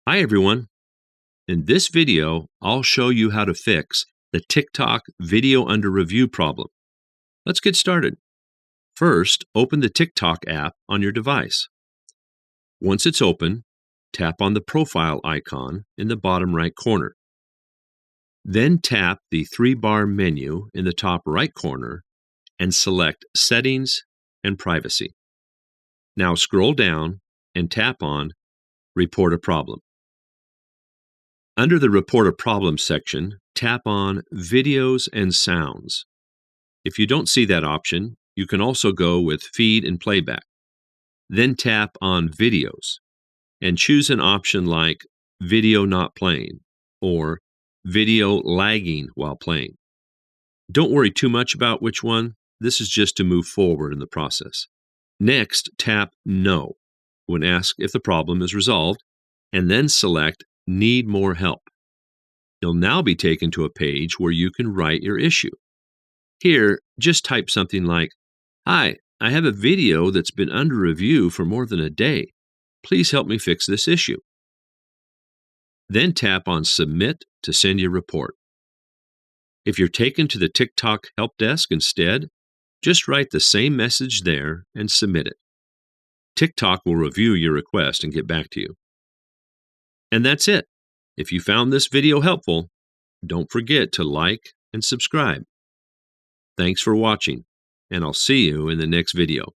Hi everyone. In this video, I'll show you how to fix the TikTok video under review problem. Let's get started. First, open the TikTok app on your device. Once it's open, tap on the profile icon in the bottom right corner. Then tap the three-bar menu in the top right corner and select Settings and Privacy. Now scroll down and tap on Report a Problem. Under the Report a Problem section, tap on Videos and Sounds. If you don't see that option, you can also go with Feed and Playback. Then tap on Videos and choose an option like Video Not Playing or Video Lagging while playing. Don't worry too much about which one. This is just to move forward in the process. Next, tap No when asked if the problem is resolved, and then select Need More Help. You'll now be taken to a page where you can write your issue. Here, just type something like, "Hi, I have a video that's been under review for more than a day. Please help me fix this issue." Then tap on Submit to send your report. If you're taken to the TikTok help desk instead, just write the same message there and submit it. TikTok will review your request and get back to you. And that's it. If you found this video helpful, don't forget to like and subscribe. Thanks for watching, and I'll see you in the next video.